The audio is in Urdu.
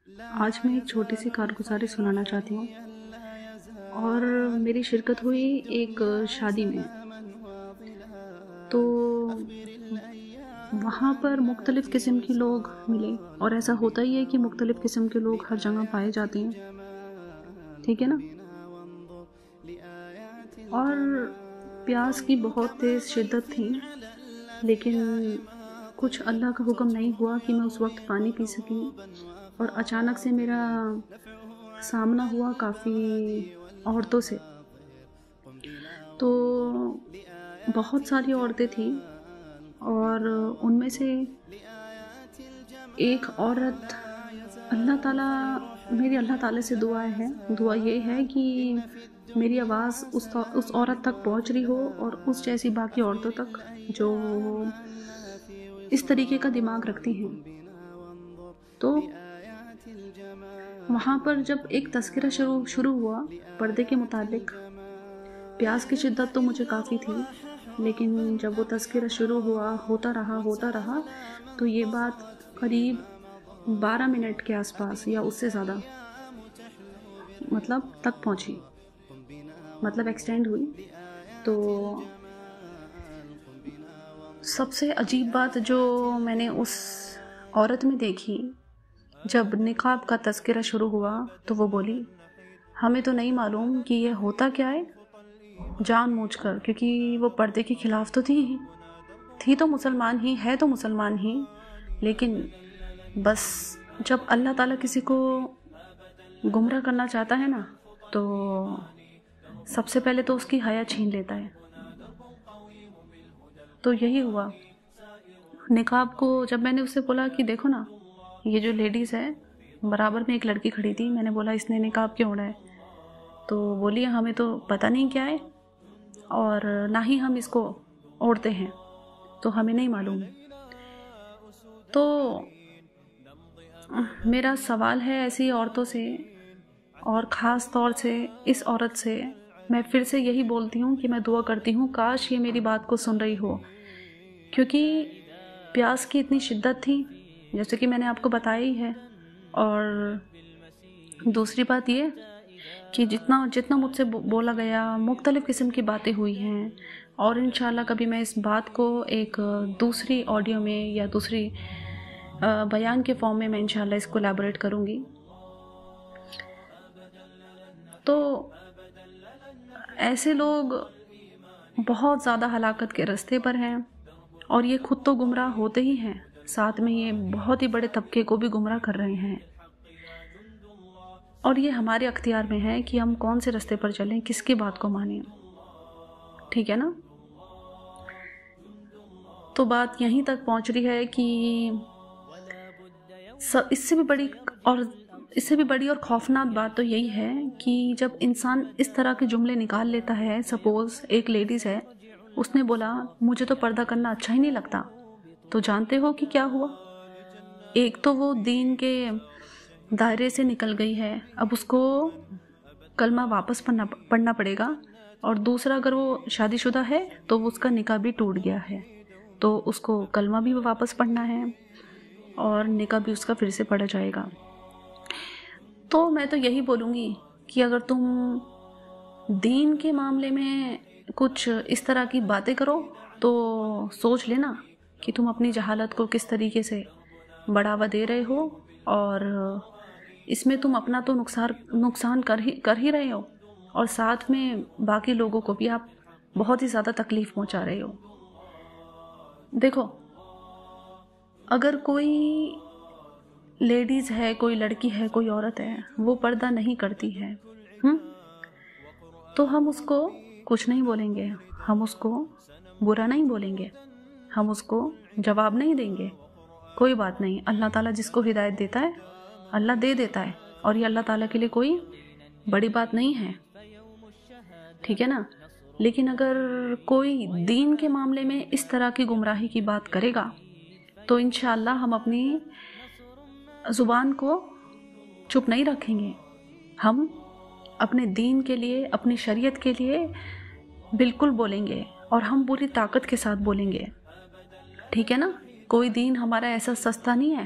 آج میں ایک چھوٹی سی کارگزاری سنانا چاہتی ہوں، اور میری شرکت ہوئی ایک شادی میں۔ تو وہاں پر مختلف قسم کے لوگ ملے، اور ایسا ہوتا ہی ہے کہ مختلف قسم کے لوگ ہر جگہ پائے جاتے ہیں، ٹھیک ہے نا؟ اور پیاس کی بہت تیز شدت تھی، لیکن کچھ اللہ کا حکم نہیں ہوا کہ میں اس وقت پانی پی سکی، اور اچانک سے میرا سامنا ہوا کافی عورتوں سے۔ تو بہت ساری عورتیں تھیں، اور ان میں سے ایک عورت میری اللہ تعالیٰ سے دعا یہ ہے کہ میری آواز اس عورت تک پہنچ رہی ہو، اور اس جیسی باقی عورتوں تک جو اس طریقے کا دماغ رکھتی ہیں۔ تو وہاں پر جب ایک تذکرہ شروع ہوا پردے کے متعلق، پیاس کی شدت تو مجھے کافی تھی، لیکن جب وہ تذکرہ شروع ہوا، ہوتا رہا تو یہ بات قریب 12 منٹ کے آس پاس یا اس سے زیادہ تک پہنچی، ایکسٹینڈ ہوئی۔ تو سب سے عجیب بات جو میں نے اس عورت میں دیکھی، جب نقاب کا تذکرہ شروع ہوا تو وہ بولی، ہمیں تو نہیں معلوم کہ یہ ہوتا کیا ہے، جان بوجھ کر، کیونکہ وہ پردے کے خلاف تو تھی تو مسلمان ہی، ہے تو مسلمان ہی، لیکن بس جب اللہ تعالیٰ کسی کو گمراہ کرنا چاہتا ہے نا، تو سب سے پہلے تو اس کی حیا چھین لیتا ہے۔ تو یہی ہوا۔ نقاب کو جب میں نے اس سے بولا کہ دیکھو نا، یہ جو لیڈیز ہے، برابر میں ایک لڑکی کھڑی تھی، میں نے بولا اس نے نقاب کیوں اوڑھا ہے؟ تو بولی ہمیں تو پتہ نہیں کیا ہے، اور نہ ہی ہم اس کو اوڑھتے ہیں، تو ہمیں نہیں معلوم۔ تو میرا سوال ہے ایسی عورتوں سے، اور خاص طور سے اس عورت سے، میں پھر سے یہی بولتی ہوں کہ میں دعا کرتی ہوں کاش یہ میری بات کو سن رہی ہو، کیونکہ پیاس کی اتنی شدت تھی جیسے کہ میں نے آپ کو بتایا ہی ہے۔ اور دوسری بات یہ کہ جتنا مجھ سے بولا گیا، مختلف قسم کی باتیں ہوئی ہیں، اور انشاءاللہ کبھی میں اس بات کو ایک دوسری آڈیو میں یا دوسری بیان کے فارم میں انشاءاللہ اس کو ایلیبوریٹ کروں گی۔ تو ایسے لوگ بہت زیادہ ہلاکت کے راستے پر ہیں، اور یہ خود تو گمراہ ہوتے ہی ہیں، ساتھ میں یہ بہت ہی بڑے طبقے کو بھی گمراہ کر رہے ہیں، اور یہ ہمارے اختیار میں ہے کہ ہم کون سے راستے پر چلیں، کس کی بات کو مانیں، ٹھیک ہے نا؟ تو بات یہیں تک پہنچ رہی ہے کہ اس سے بھی بڑی اور خوفناک بات تو یہی ہے کہ جب انسان اس طرح کے جملے نکال لیتا ہے، سپوز ایک لیڈیز ہے، اس نے بولا مجھے تو پردہ کرنا اچھا ہی نہیں لگتا، تو جانتے ہو کہ کیا ہوا؟ ایک تو وہ دین کے دائرے سے نکل گئی ہے، اب اس کو کلمہ واپس پڑھنا پڑے گا، اور دوسرا اگر وہ شادی شدہ ہے تو اس کا نکاح بھی ٹوٹ گیا ہے، تو اس کو کلمہ بھی واپس پڑھنا ہے، اور نکاح بھی اس کا پھر سے پڑھا جائے گا۔ تو میں تو یہی بولوں گی کہ اگر تم دین کے معاملے میں کچھ اس طرح کی باتیں کرو تو سوچ لینا کہ تم اپنی جہالت کو کس طریقے سے بڑھاوا دے رہے ہو، اور اس میں تم اپنا تو نقصان کر ہی رہے ہو، اور ساتھ میں باقی لوگوں کو بھی آپ بہت ہی زیادہ تکلیف پہنچا رہے ہو۔ دیکھو، اگر کوئی لیڈیز ہے، کوئی لڑکی ہے، کوئی عورت ہے، وہ پردہ نہیں کرتی ہے، تو ہم اس کو کچھ نہیں بولیں گے، ہم اس کو برا نہیں بولیں گے، ہم اس کو جواب نہیں دیں گے، کوئی بات نہیں، اللہ تعالیٰ جس کو ہدایت دیتا ہے اللہ دے دیتا ہے، اور یہ اللہ تعالیٰ کے لیے کوئی بڑی بات نہیں ہے، ٹھیک ہے نا؟ لیکن اگر کوئی دین کے معاملے میں اس طرح کی گمراہی کی بات کرے گا تو انشاءاللہ ہم اپنی زبان کو چپ نہیں رکھیں گے، ہم اپنے دین کے لیے، اپنی شریعت کے لیے بالکل بولیں گے، اور ہم پوری طاقت کے ساتھ بولیں گے، ٹھیک ہے نا؟ کوئی دین ہمارا ایسا سستا نہیں ہے